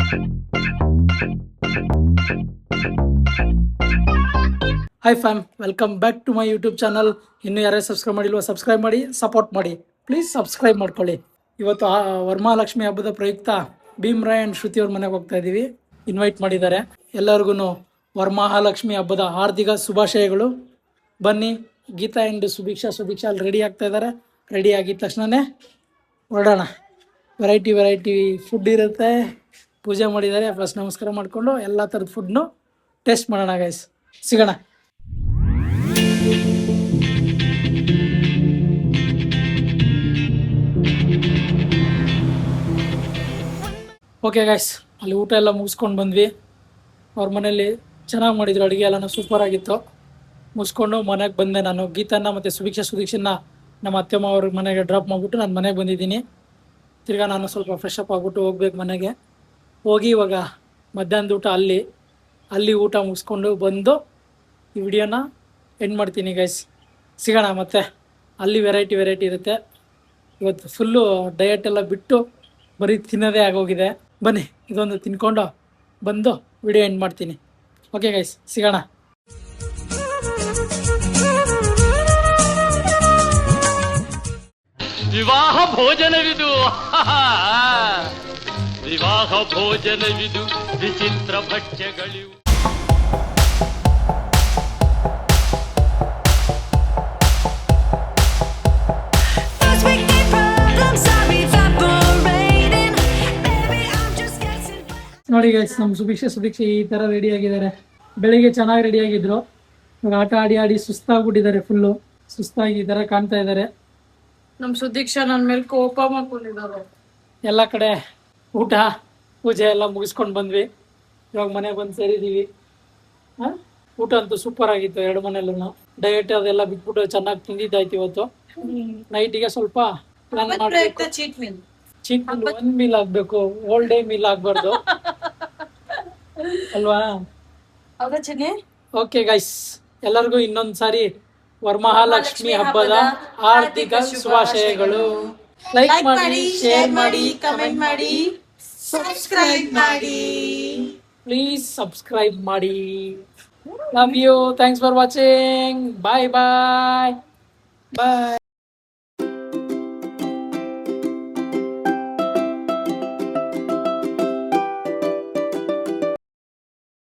Hi fam, welcome back to my YouTube channel. ಇನ್ನೂ ಯಾರೇ subscribe ಮಾಡಿಲ್ವೋ ಸಬ್ಸ್ಕ್ರೈಬ್ ಮಾಡಿ, ಸಪೋರ್ಟ್ ಮಾಡಿ, ಪ್ಲೀಸ್ ಸಬ್ಸ್ಕ್ರೈಬ್ ಮಾಡ್ಕೊಳ್ಳಿ. ಇವತ್ತು ವರಮಹಾಲಕ್ಷ್ಮಿ ಹಬ್ಬದ ಪ್ರಯುಕ್ತ ಭೀಮ್ರಾಯ್ ಆ್ಯಂಡ್ ಶ್ರುತಿ ಅವ್ರ ಮನೆಗೆ ಹೋಗ್ತಾ ಇದ್ದೀವಿ. ಇನ್ವೈಟ್ ಮಾಡಿದ್ದಾರೆ. ಎಲ್ಲರಿಗೂ ವರಮಹಾಲಕ್ಷ್ಮಿ ಹಬ್ಬದ ಹಾರ್ದಿಕ ಶುಭಾಶಯಗಳು. ಬನ್ನಿ, ಗೀತಾ ಆ್ಯಂಡ್ ಸುಭಿಕ್ಷಾ ಅಲ್ಲಿ ರೆಡಿ ಆಗ್ತಾ ಇದ್ದಾರೆ. ರೆಡಿ ಆಗಿದ ತಕ್ಷಣವೇ ಹೊರಡೋಣ. ವೆರೈಟಿ ಫುಡ್ ಇರುತ್ತೆ. ಪೂಜೆ ಮಾಡಿದ್ದಾರೆ. ಫಸ್ಟ್ ನಮಸ್ಕಾರ ಮಾಡಿಕೊಂಡು ಎಲ್ಲ ಥರದ ಫುಡ್ನು ಟೇಸ್ಟ್ ಮಾಡೋಣ ಗೈಸ್. ಸಿಗೋಣ. ಓಕೆ ಗೈಸ್, ಅಲ್ಲಿ ಊಟ ಎಲ್ಲ ಮುಗಿಸ್ಕೊಂಡು ಬಂದ್ವಿ. ಅವ್ರ ಮನೇಲಿ ಚೆನ್ನಾಗಿ ಮಾಡಿದ್ರು, ಅಡುಗೆ ಎಲ್ಲನೂ ಸೂಪರ್ ಆಗಿತ್ತು. ಮುಗಿಸ್ಕೊಂಡು ಮನೆಗೆ ಬಂದೆ. ನಾನು ಗೀತನ್ನ ಮತ್ತು ಸುದೀಕ್ಷನ್ನ ನಮ್ಮ ಅತ್ತೆಮ್ಮ ಅವ್ರ ಮನೆಗೆ ಡ್ರಾಪ್ ಮಾಡಿಬಿಟ್ಟು ನಾನು ಮನೆಗೆ ಬಂದಿದ್ದೀನಿ. ತಿರ್ಗಾ ನಾನು ಸ್ವಲ್ಪ ಫ್ರೆಶ್ ಅಪ್ ಆಗಿಬಿಟ್ಟು ಹೋಗ್ಬೇಕು ಮನೆಗೆ. ಹೋಗಿ ಇವಾಗ ಮಧ್ಯಾಹ್ನದ ಊಟ ಅಲ್ಲಿ ಊಟ ಮುಗಿಸ್ಕೊಂಡು ಬಂದು ಈ ವಿಡಿಯೋನ ಎಂಡ್ ಮಾಡ್ತೀನಿ ಗೈಸ್. ಸಿಗೋಣ ಮತ್ತೆ. ಅಲ್ಲಿ ವೆರೈಟಿ ಇರುತ್ತೆ. ಇವತ್ತು ಫುಲ್ಲು ಡಯಟ್ ಎಲ್ಲ ಬಿಟ್ಟು ಬರೀ ತಿನ್ನೋದೇ ಆಗೋಗಿದೆ. ಬನ್ನಿ, ಇದೊಂದು ತಿನ್ಕೊಂಡು ಬಂದು ವಿಡಿಯೋ ಎಂಡ್ ಮಾಡ್ತೀನಿ. ಓಕೆ ಗೈಸ್, ಸಿಗೋಣ. ವಿವಾಹ ಭೋಜನವಿದು ವಿವಾಹ ಭೋಜನವಿದು ವಿಚಿತ್ರ ಭಕ್ಷ್ಯಗಳಿವು. ನೋಡಿ ಗೈಸ್, ನಮ್ಮ ಸುಭಿಕ್ಷೆ ಈ ಥರ ರೆಡಿ ಆಗಿದ್ದಾರೆ. ಬೆಳಿಗ್ಗೆ ಚೆನ್ನಾಗಿ ರೆಡಿ ಆಗಿದ್ರು. ಇವಾಗ ಆಟ ಆಡಿ ಸುಸ್ತಾಗ್ಬಿಟ್ಟಿದ್ದಾರೆ. ಫುಲ್ಲು ಸುಸ್ತಾಗಿ ಈ ಥರ ಕಾಣ್ತಾ ಇದ್ದಾರೆ. ನಮ್ಮ ಸುದೀಕ್ಷಾ ನನ್ನ ಮೇಲೆ ಕೋಪ ಮಾಡ್ಕೊಂಡಿದ್ದಾರೆ. ಎಲ್ಲ ಕಡೆ ಊಟ ಪೂಜೆ ಎಲ್ಲ ಮುಗಿಸ್ಕೊಂಡು ಬಂದ್ವಿ. ಇವಾಗ ಮನೆಗೆ ಬಂದು ಸೇರಿದ್ದೀವಿ. ಊಟ ಅಂತೂ ಸೂಪರ್ ಆಗಿತ್ತು. ಎರಡು ಮನೆಯಲ್ಲೂ ಡಯಟ್ ಅದೆಲ್ಲ ಬಿಟ್ಬಿಟ್ಟು ಚೆನ್ನಾಗಿ ತಿಂದಿದ್ದಾಯ್ತು. ಇವತ್ತು ನೈಟಿಗೆ ಸ್ವಲ್ಪ ಪ್ಲಾನ್ ಮಾಡಬೇಕು. ಚೀಟ್ ಮೀಲ್ 1 ಮೀಲ್ ಆಗ್ಬೇಕು, ಓಲ್ ಡೇ ಮೀಲ್ ಆಗ್ಬಾರ್ದು ಅಲ್ವಾ? ಓಕೆ ಗೈಸ್, ಎಲ್ಲರಿಗೂ ಇನ್ನೊಂದ್ಸಾರಿ ವರಮಹಾಲಕ್ಷ್ಮಿ ಹಬ್ಬದ ಹಾರ್ದಿಕ ಶುಭಾಶಯಗಳು. ಲೈಕ್ ಮಾಡಿ, ಶೇರ್ ಮಾಡಿ, ಕಮೆಂಟ್ ಮಾಡಿ, ಸಬ್ಸ್ಕ್ರೈಬ್ ಮಾಡಿ. ಪ್ಲೀಸ್ ಸಬ್ಸ್ಕ್ರೈಬ್ ಮಾಡಿ. Love you. Thanks for watching. Bye.